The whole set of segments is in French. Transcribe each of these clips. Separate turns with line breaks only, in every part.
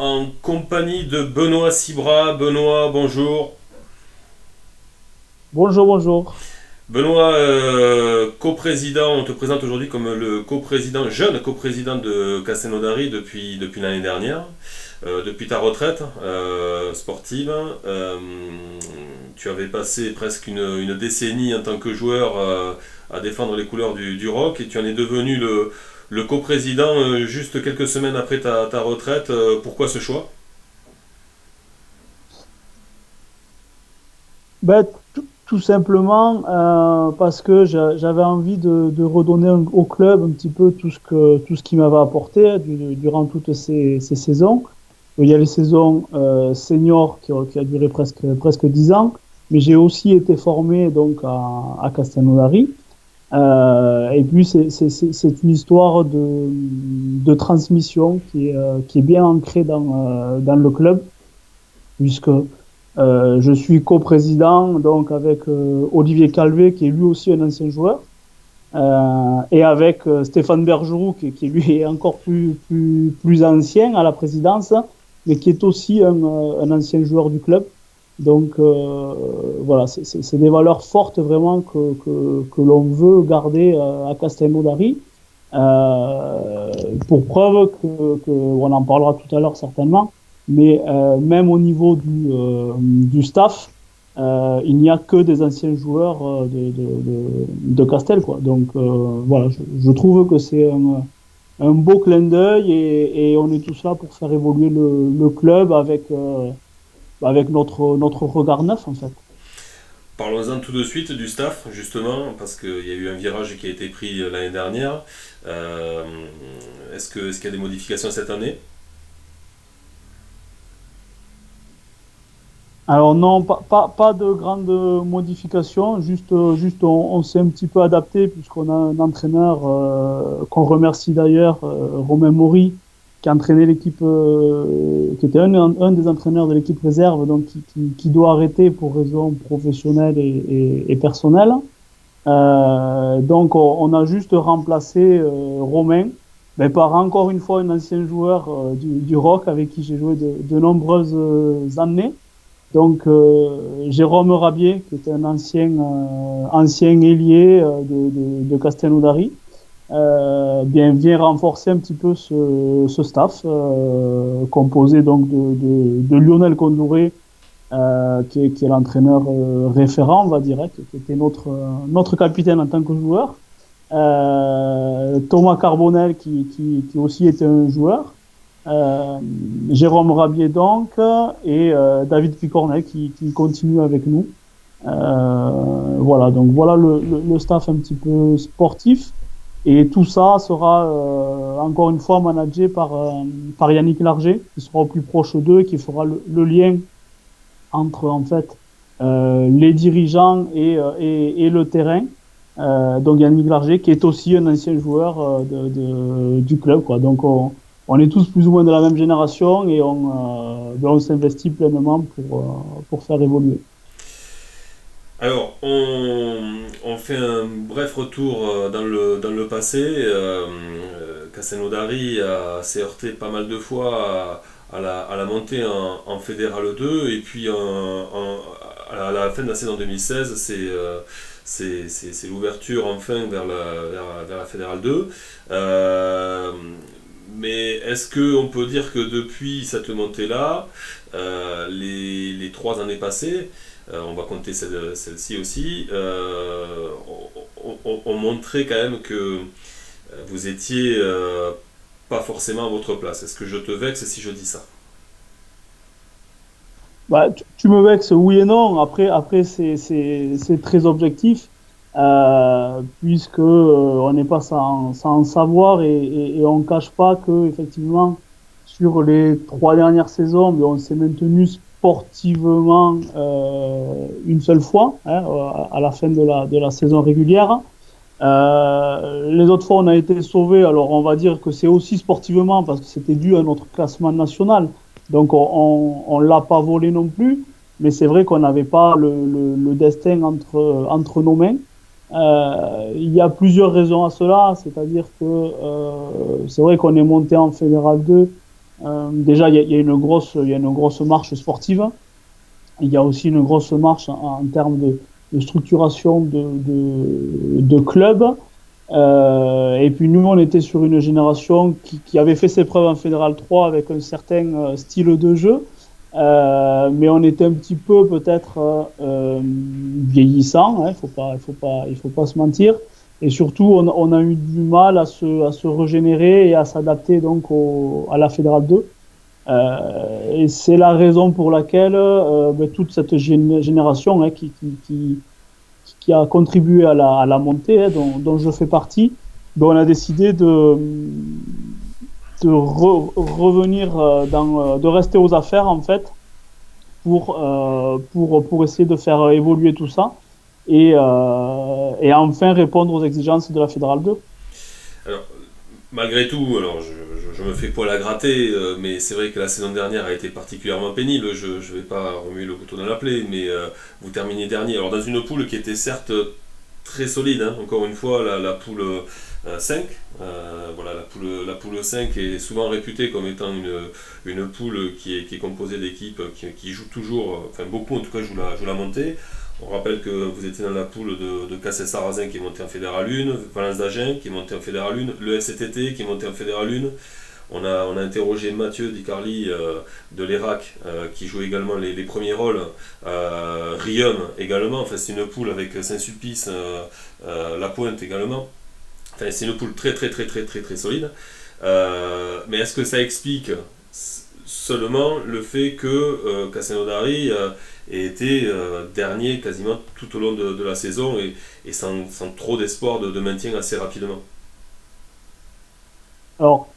en compagnie de Benoît Cibra. Benoît, bonjour.
Bonjour, bonjour.
Benoît, coprésident, on te présente aujourd'hui comme le coprésident, jeune coprésident de Castelnaudary depuis l'année dernière, depuis ta retraite sportive. Tu avais passé presque une décennie en tant que joueur à défendre les couleurs du Rock et tu en es devenu le coprésident juste quelques semaines après ta retraite. Pourquoi ce choix?
Tout simplement parce que j'avais envie de redonner au club un petit peu tout ce qu'il m'avait apporté durant toutes ces saisons. Il y a les saisons seniors qui a duré presque 10 ans, mais j'ai aussi été formé donc à Castelnaudary. Et puis c'est une histoire de transmission qui est bien ancrée dans le club, puisque je suis coprésident donc avec Olivier Calvé, qui est lui aussi un ancien joueur, et avec Stéphane Bergerou, qui lui est encore plus ancien à la présidence, mais qui est aussi un ancien joueur du club. Donc voilà, c'est des valeurs fortes vraiment que l'on veut garder à Castelnaudary. Pour preuve on en parlera tout à l'heure certainement, mais même au niveau du staff, il n'y a que des anciens joueurs de Castel, quoi. Donc voilà, je trouve que c'est un beau clin d'œil et on est tous là pour faire évoluer le club avec notre regard neuf, en fait.
Parlons-en tout de suite du staff, justement, parce qu'il y a eu un virage qui a été pris l'année dernière. Euh, est-ce qu'il y a des modifications cette année?
Alors non, pas de grandes modifications, juste on s'est un petit peu adapté puisqu'on a un entraîneur qu'on remercie d'ailleurs, Romain Maury, qui a entraîné l'équipe, qui était un des entraîneurs de l'équipe réserve, donc qui doit arrêter pour raisons professionnelles et personnelles. Donc on a juste remplacé Romain, mais par encore une fois un ancien joueur du Rock avec qui j'ai joué de nombreuses années. Donc Jérôme Rabier, qui est un ancien ailier de Castelnaudary, bien vient renforcer un petit peu ce staff composé donc de Lionel Condouré, qui est l'entraîneur référent, on va dire, qui était notre capitaine en tant que joueur. Thomas Carbonel, qui aussi était un joueur. Euh, Jérôme Rabier donc, et David Picornet qui continue avec nous. Voilà, donc voilà le staff un petit peu sportif. Et tout ça sera encore une fois managé par Yannick Larger, qui sera au plus proche d'eux et qui fera le lien entre en fait les dirigeants et le terrain. Donc Yannick Larger, qui est aussi un ancien joueur du club, quoi. Donc on est tous plus ou moins de la même génération et on s'investit pleinement pour faire évoluer.
Alors, on fait un bref retour dans le passé. Castelnaudary s'est heurté pas mal de fois à la montée en Fédéral 2 et puis à la fin de la saison 2016, c'est l'ouverture enfin vers la Fédéral 2. Mais est-ce qu'on peut dire que depuis cette montée-là, les 3 années passées, on va compter celle-ci aussi, on montrait quand même que vous étiez pas forcément à votre place. Est-ce que je te vexe si je dis ça?
Bah, tu me vexes, oui et non. Après c'est très objectif, puisque on n'est pas sans savoir et on ne cache pas que effectivement sur les 3 dernières saisons, on s'est maintenu sportivement une seule fois, hein, à la fin de la saison régulière. Les autres fois, on a été sauvés. Alors, on va dire que c'est aussi sportivement parce que c'était dû à notre classement national. Donc, on l'a pas volé non plus. Mais c'est vrai qu'on n'avait pas le destin entre nos mains. Il y a plusieurs raisons à cela. C'est-à-dire que c'est vrai qu'on est monté en Fédéral 2 Déjà, il y a il y a une grosse marche sportive. Il y a aussi une grosse marche en termes de structuration de clubs. Et puis nous, on était sur une génération qui avait fait ses preuves en Fédéral 3 avec un certain style de jeu, mais on était un petit peu peut-être vieillissant, hein, il faut pas se mentir. Et surtout, on a eu du mal à se régénérer et à s'adapter donc à la Fédéral 2. Et c'est la raison pour laquelle toute cette génération, hein, qui a contribué à la montée, hein, dont je fais partie, ben, on a décidé revenir de rester aux affaires en fait pour essayer de faire évoluer tout ça et enfin répondre aux exigences de la Fédérale 2.
Alors, malgré tout, alors je me fais poil à gratter, mais c'est vrai que la saison dernière a été particulièrement pénible. Je ne vais pas remuer le couteau dans la plaie, mais vous terminez dernier. Alors, dans une poule qui était certes très solide, hein, encore une fois, la poule 5. Voilà, la poule 5 est souvent réputée comme étant une poule qui est composée d'équipes qui jouent toujours, enfin beaucoup en tout cas, jouent la montée. On rappelle que vous étiez dans la poule de Cassel Sarrazin qui est monté en Fédéral 1, Valence d'Agen qui est monté en Fédéral 1, le FCTT qui est monté en Fédéral 1. On a interrogé Mathieu Di Carli de l'Erac qui joue également les premiers rôles. Riom également, enfin, c'est une poule avec Saint-Sulpice, La Pointe également. Enfin, c'est une poule très très très très très très solide. Mais est-ce que ça explique seulement le fait que Castelnaudary ait été dernier quasiment tout au long de la saison et sans trop d'espoir de maintien assez rapidement?
Alors,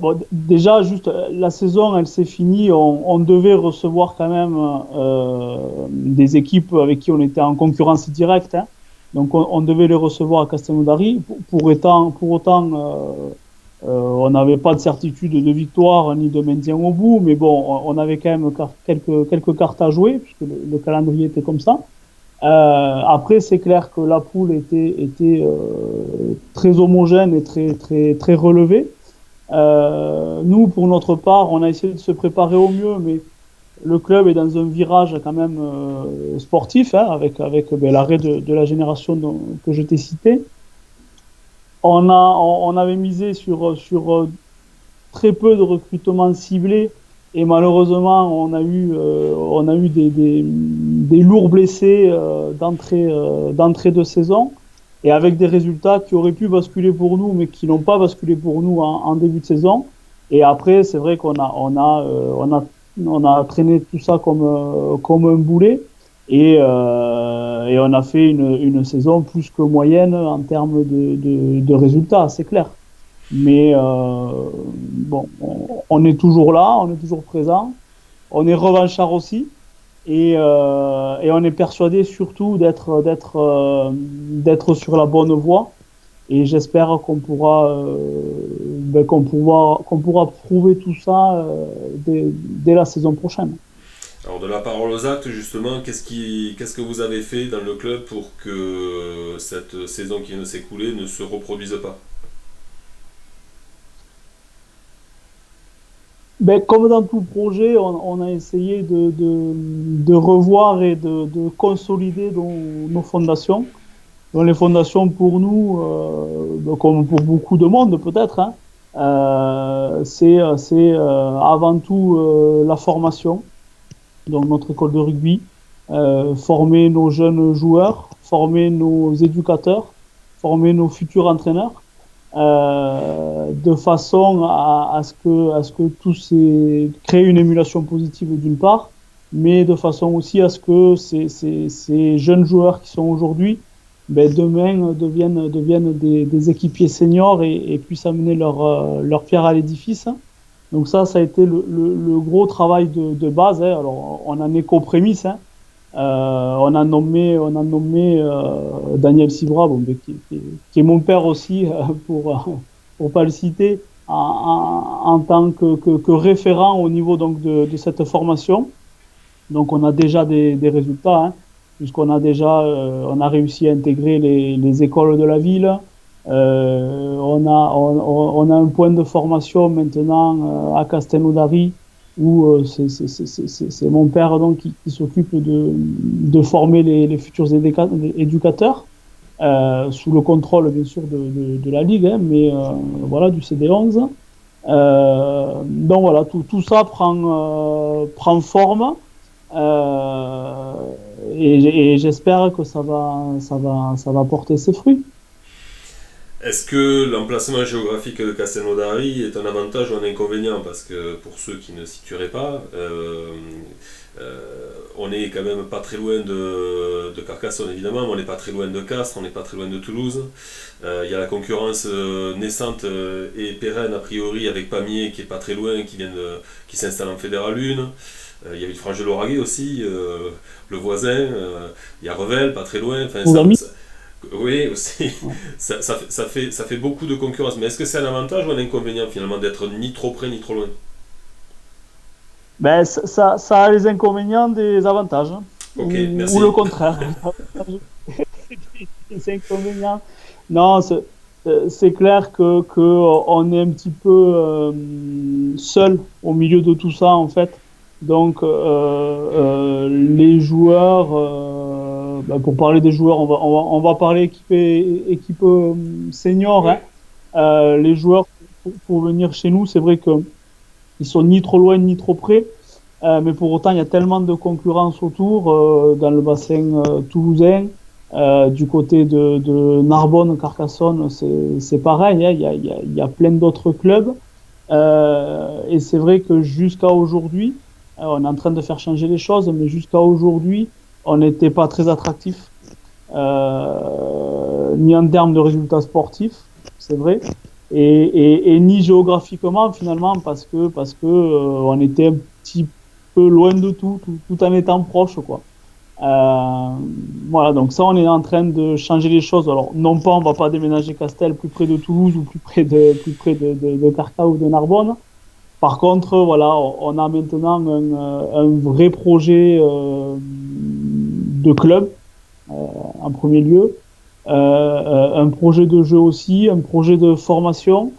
bon, déjà, juste la saison, elle s'est finie. On devait recevoir quand même des équipes avec qui on était en concurrence directe, hein. Donc, on devait les recevoir à Castelnaudary. Pour autant on n'avait pas de certitude de victoire ni de maintien au bout, mais bon, on avait quand même quelques cartes à jouer, puisque le calendrier était comme ça. Après, c'est clair que la poule était très homogène et très relevée. Nous, pour notre part, on a essayé de se préparer au mieux, mais le club est dans un virage quand même sportif, hein, avec ben, l'arrêt de la génération que je t'ai citée. On avait misé sur très peu de recrutements ciblés et malheureusement on a eu des lourds blessés d'entrée de saison et avec des résultats qui auraient pu basculer pour nous mais qui n'ont pas basculé pour nous en début de saison. Et après c'est vrai on a traîné tout ça comme un boulet. Et on a fait une saison plus que moyenne en termes de résultats, c'est clair. Mais bon, on est toujours là, on est toujours présent, on est revanchard aussi, et on est persuadé surtout d'être sur la bonne voie. Et j'espère qu'on pourra prouver tout ça dès la saison prochaine.
Alors de la parole aux actes, justement, qu'est-ce que vous avez fait dans le club pour que cette saison qui vient de s'écouler ne se reproduise pas?
Ben, comme dans tout projet, on a essayé de revoir et de consolider nos fondations. Donc les fondations pour nous, comme pour beaucoup de monde peut-être, hein, c'est avant tout la formation. Donc notre école de rugby, former nos jeunes joueurs, former nos éducateurs, former nos futurs entraîneurs, de façon à ce que créer une émulation positive d'une part, mais de façon aussi à ce que ces jeunes joueurs qui sont aujourd'hui, ben, demain deviennent des équipiers seniors et puissent amener leur pierre à l'édifice. Donc ça a été le gros travail de base, hein. Alors, on en est qu'aux prémices, hein. On a nommé Daniel Sibra, bon, qui est mon père aussi, pour pas le citer, en tant que référent au niveau donc de cette formation. Donc on a déjà des résultats, hein, puisqu'on a déjà on a réussi à intégrer les écoles de la ville. On a un point de formation maintenant à Castelnaudary où c'est mon père donc qui s'occupe de former les futurs éducateurs sous le contrôle bien sûr de la Ligue, hein, mais voilà du CD11. Donc voilà, tout ça prend forme euh, et j'espère que ça va porter ses fruits.
Est-ce que l'emplacement géographique de Castelnaudary est un avantage ou un inconvénient? Parce que pour ceux qui ne situeraient pas, on est quand même pas très loin de Carcassonne évidemment, mais on n'est pas très loin de Castres, on n'est pas très loin de Toulouse. Il y a la concurrence naissante et pérenne a priori avec Pamiers qui est pas très loin, qui s'installe en Fédéral 1. Il y a Villefranche de Lauragais aussi, le voisin. Il y a Revel, pas très loin. Enfin,
Nos amis.
oui, aussi.
Ouais.
Ça fait beaucoup de concurrence. Mais est-ce que c'est un avantage ou un inconvénient finalement d'être ni trop près ni trop loin?
Ben, ça a les inconvénients des avantages, hein,
Ok,
ou
merci.
le contraire. Les inconvénients. Non, c'est clair que on est un petit peu seul au milieu de tout ça en fait. Donc les joueurs, ben, pour parler des joueurs, on va parler équipe senior. Hein.
Ouais.
Les joueurs pour venir chez nous, c'est vrai que ils sont ni trop loin ni trop près. Mais pour autant, il y a tellement de concurrence autour dans le bassin toulousain. Du côté de Narbonne, Carcassonne, c'est pareil. Hein, il y a plein d'autres clubs. Et c'est vrai que jusqu'à aujourd'hui, on est en train de faire changer les choses, mais jusqu'à aujourd'hui, on n'était pas très attractif, ni en termes de résultats sportifs, c'est vrai, et ni géographiquement finalement, parce que on était un petit peu loin de tout en étant proche, quoi. Euh, voilà, donc ça, on est en train de changer les choses. Alors, non pas, on va pas déménager Castel plus près de Toulouse ou plus près de Carca ou de Narbonne. Par contre, voilà, on a maintenant un vrai projet de club en premier lieu, un projet de jeu aussi, un projet de formation,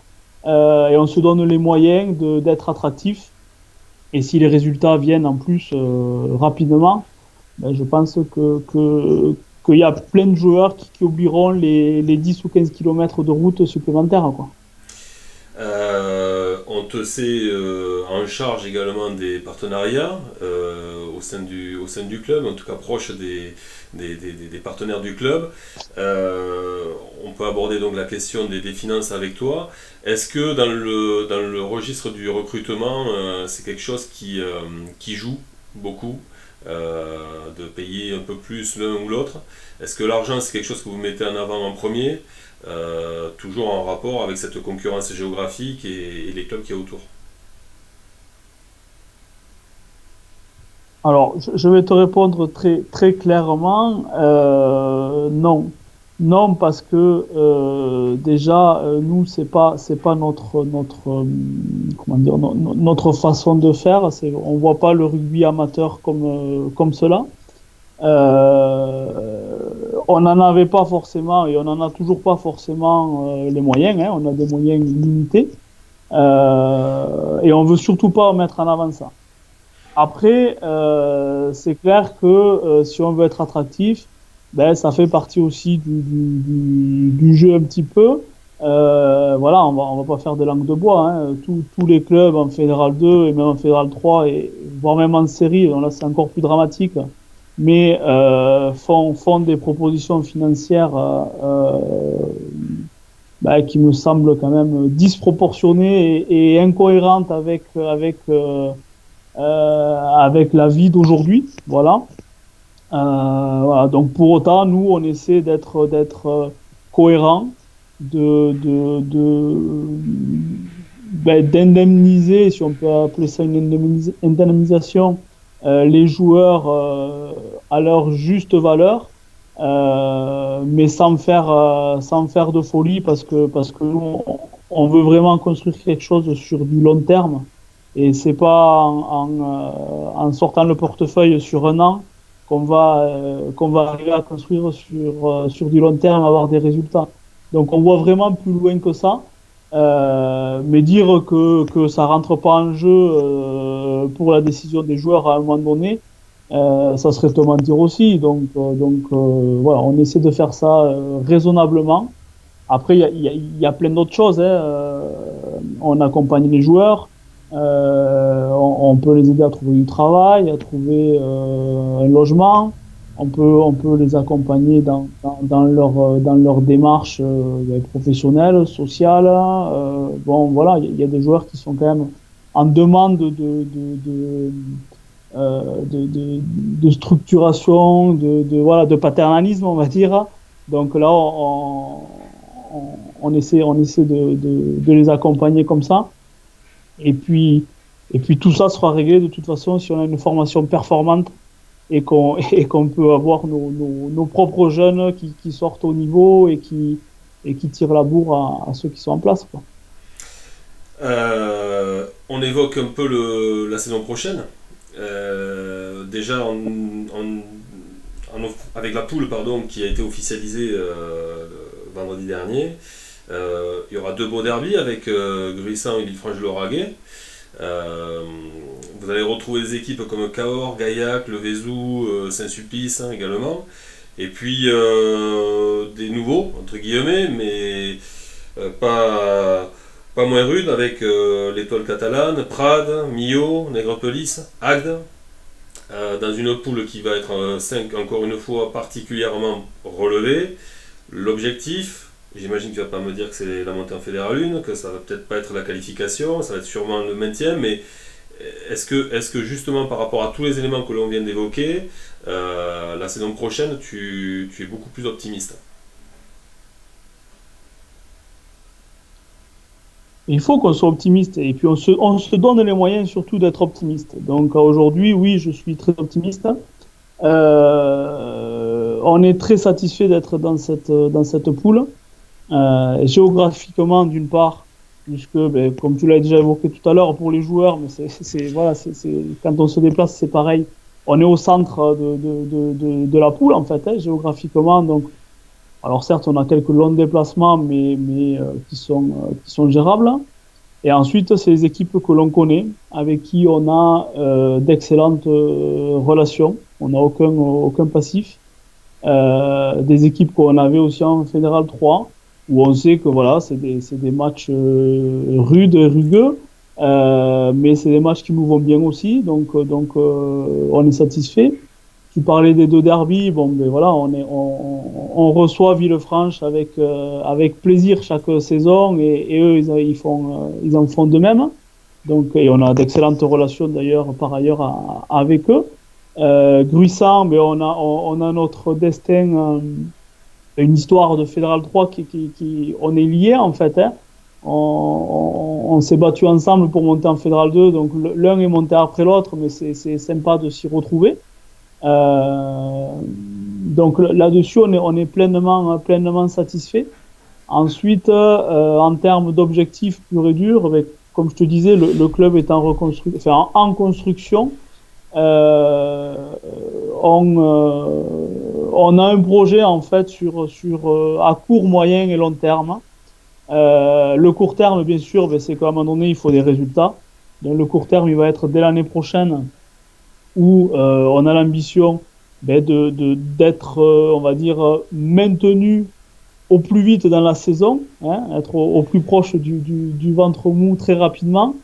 et on se donne les moyens d'être attractif. Et si les résultats viennent en plus rapidement, ben, je pense qu'il y a plein de joueurs qui oublieront les 10 ou 15 kilomètres de route supplémentaires, quoi.
On te sait en charge également des partenariats au sein du club, en tout cas proche des partenaires du club. On peut aborder donc la question des finances avec toi. Est-ce que dans le registre du recrutement, c'est quelque chose qui joue beaucoup, de payer un peu plus l'un ou l'autre? Est-ce que l'argent c'est quelque chose que vous mettez en avant en premier? Toujours en rapport avec cette concurrence géographique et les clubs qu'il y a autour.
Alors, je vais te répondre très, très clairement, non. Non, parce que déjà, nous, c'est pas comment dire, notre façon de faire. On voit pas le rugby amateur comme cela. On n'en avait pas forcément et on n'en a toujours pas forcément les moyens. Hein, on a des moyens limités et on veut surtout pas mettre en avant ça. Après, c'est clair que si on veut être attractif, ben, ça fait partie aussi du jeu un petit peu. Voilà, on va pas faire de langue de bois. Hein. Tous les clubs en Fédéral 2 et même en Fédéral 3, et voire même en série, donc là c'est encore plus dramatique, mais font des propositions financières ben, qui me semblent quand même disproportionnées et incohérentes avec la vie d'aujourd'hui. Voilà. Voilà. Donc pour autant, nous, on essaie d'être cohérent, d'indemniser, si on peut appeler ça une indemnisation, les joueurs à leur juste valeur, mais sans faire de folie, parce que nous, on veut vraiment construire quelque chose sur du long terme. Et c'est pas en sortant le portefeuille sur un an qu'on va arriver à construire sur du long terme, avoir des résultats. Donc on voit vraiment plus loin que ça. Mais dire que ça rentre pas en jeu pour la décision des joueurs à un moment donné, ça serait te mentir aussi. Voilà, on essaie de faire ça raisonnablement. Après, il y a plein d'autres choses, hein. On accompagne les joueurs, on peut les aider à trouver du travail, à trouver un logement. On peut les accompagner dans leur démarche professionnelle, sociale. Bon, voilà, il y a des joueurs qui sont quand même en demande de structuration, voilà, de paternalisme, on va dire. Donc là, on essaie de les accompagner comme ça. Et puis, et puis tout ça sera réglé de toute façon si on a une formation performante et qu'on peut avoir nos propres jeunes qui sortent au niveau et qui tirent la bourre à ceux qui sont en place, quoi.
On évoque un peu la saison prochaine. Déjà avec la poule pardon, qui a été officialisée vendredi dernier, il y aura 2 beaux derbies avec Gruissant et Villefranche-de-Lauragais. Vous allez retrouver des équipes comme Cahors, Gaillac, Le Vézou, Saint-Sulpice également. Et puis des nouveaux, entre guillemets, mais pas moins rudes avec l'Étoile catalane, Prades, Millau, Nègrepelisse, Agde. Dans une poule qui va être 5 encore une fois particulièrement relevée. L'objectif, j'imagine que tu vas pas me dire que c'est la montée en Fédéral 1, que ça va peut-être pas être la qualification, ça va être sûrement le maintien, mais est-ce que justement par rapport à tous les éléments que l'on vient d'évoquer, la saison prochaine, tu es beaucoup plus optimiste?
Il faut qu'on soit optimiste et puis on se donne les moyens surtout d'être optimiste. Donc aujourd'hui, oui, je suis très optimiste. On est très satisfait d'être dans cette poule. Géographiquement, d'une part, puisque, ben, comme tu l'as déjà évoqué tout à l'heure, pour les joueurs, mais voilà, quand on se déplace, c'est pareil. On est au centre de la poule, en fait, hein, géographiquement. Donc, alors certes, on a quelques longs déplacements, mais qui sont gérables. Et ensuite, c'est les équipes que l'on connaît, avec qui on a d'excellentes relations. On n'a aucun passif. Des équipes qu'on avait aussi en Fédéral 3, où on sait que voilà, c'est des matchs rudes, rugueux, mais c'est des matchs qui nous vont bien aussi, on est satisfait. Tu parlais des 2 derbies, bon, ben voilà, on reçoit Villefranche avec plaisir chaque saison et eux, ils en font de même. Donc, et on a d'excellentes relations d'ailleurs, par ailleurs, avec eux. Gruissant, ben on a notre destin, une histoire de Fédéral 3 on est liés en fait, hein. On s'est battu ensemble pour monter en Fédéral 2, donc l'un est monté après l'autre, mais c'est sympa de s'y retrouver. Donc là-dessus, on est pleinement satisfait. Ensuite, en termes d'objectifs purs et durs, avec, comme je te disais, le club est en construction. Euh, on a un projet en fait à court, moyen et long terme. Le court terme, bien sûr, ben, c'est qu'à un moment donné, il faut des résultats. Donc le court terme, il va être dès l'année prochaine où on a l'ambition ben, d'être, on va dire, maintenu au plus vite dans la saison, hein, être au plus proche du ventre mou très rapidement.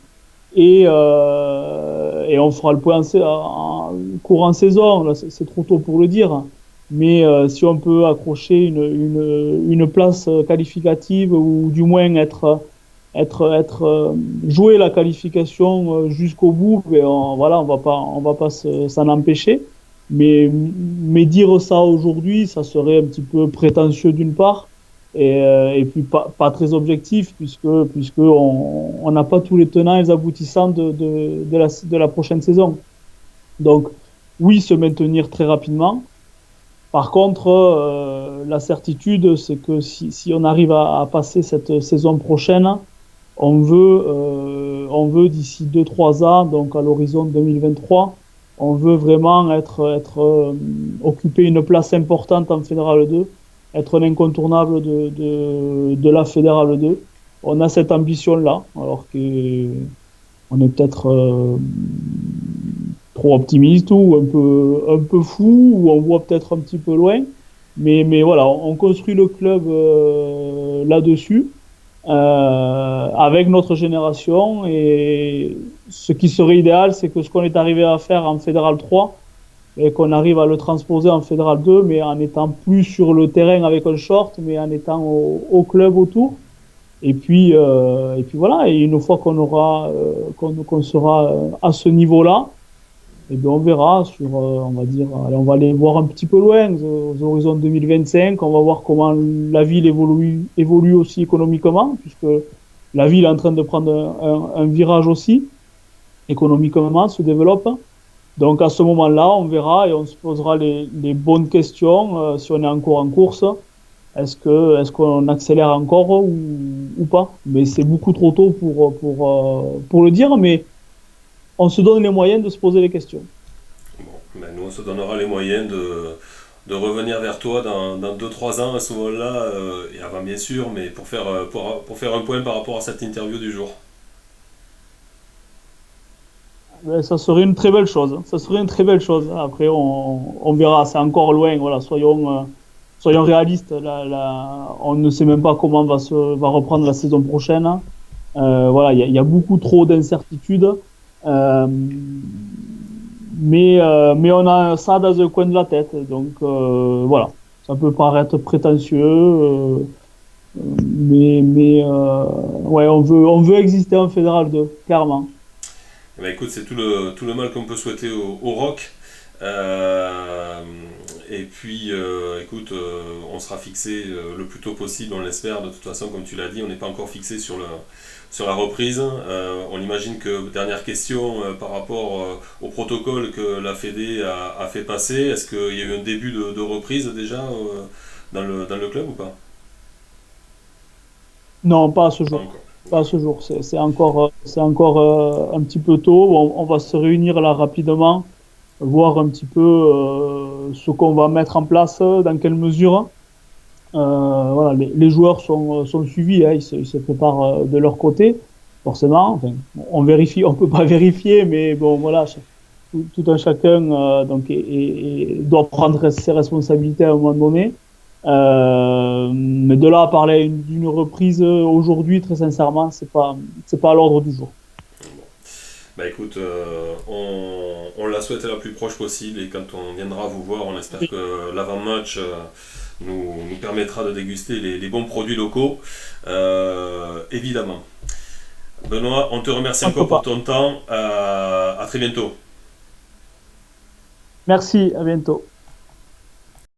Et on fera le point en courant saison, là c'est trop tôt pour le dire, mais si on peut accrocher une place qualificative ou du moins jouer la qualification jusqu'au bout, ben voilà, on va pas s'en empêcher. Mais dire ça aujourd'hui, ça serait un petit peu prétentieux d'une part, et puis pas très objectif, puisque on n'a pas tous les tenants et les aboutissants de la prochaine saison. Donc, oui, se maintenir très rapidement. Par contre, la certitude, c'est que si on arrive à passer cette saison prochaine, on veut d'ici 2-3 ans, donc à l'horizon 2023, on veut vraiment occuper une place importante en Fédéral 2, être un incontournable de la Fédérale 2. On a cette ambition-là, alors qu'on est peut-être trop optimiste ou un peu fou, ou on voit peut-être un petit peu loin. Mais voilà, on construit le club là-dessus, avec notre génération. Et ce qui serait idéal, c'est que ce qu'on est arrivé à faire en Fédéral 3, et qu'on arrive à le transposer en Fédéral 2, mais en étant plus sur le terrain avec un short, mais en étant au club autour. Et puis voilà, et une fois qu'on aura, qu'on sera à ce niveau-là, et bien on verra sur, on va dire, allez, on va aller voir un petit peu loin, aux horizons 2025, on va voir comment la ville évolue aussi économiquement, puisque la ville est en train de prendre un virage aussi, économiquement, se développe. Donc à ce moment-là, on verra et on se posera les bonnes questions, si on est encore en course. Est-ce qu'on accélère encore ou pas? Mais c'est beaucoup trop tôt pour le dire, mais on se donne les moyens de se poser les questions.
Bon, ben, nous, on se donnera les moyens de revenir vers toi dans 2-3 ans à ce moment-là, et avant bien sûr, mais pour faire un point par rapport à cette interview du jour.
Ben, ça serait une très belle chose. Ça serait une très belle chose. Après, on verra. C'est encore loin. Voilà, soyons réalistes. On ne sait même pas comment va reprendre la saison prochaine. Voilà, il y a beaucoup trop d'incertitudes. Euh, mais on a ça dans un coin de la tête. Donc voilà, ça peut paraître prétentieux, ouais, on veut exister en Fédéral 2, clairement.
Eh ben, écoute, c'est tout le mal qu'on peut souhaiter au rock. Euh, et puis, écoute, on sera fixé le plus tôt possible, on l'espère. De toute façon, comme tu l'as dit, on n'est pas encore fixé sur la reprise. On imagine que, dernière question, par rapport au protocole que la Fédé a fait passer, est-ce qu'il y a eu un début de reprise déjà dans le club ou pas?
Non, pas à ce
Pas
jour.
encore.
Pas à ce jour. C'est encore un petit peu tôt. On va se réunir là rapidement, voir un petit peu ce qu'on va mettre en place, dans quelle mesure. Voilà, les joueurs sont suivis, hein, ils se préparent de leur côté, forcément. Enfin, on vérifie, on peut pas vérifier, mais bon, voilà, tout un chacun donc doit prendre ses responsabilités à un moment donné. Mais de là à parler d'une reprise aujourd'hui, très sincèrement, c'est pas à l'ordre du jour.
Bah écoute, on la souhaite la plus proche possible et quand on viendra vous voir, on espère
Oui,
que l'avant-match nous permettra de déguster les bons produits locaux, évidemment. Benoît, on te remercie
on peut
encore pour
pas.
ton temps. À très bientôt.
Merci, à bientôt.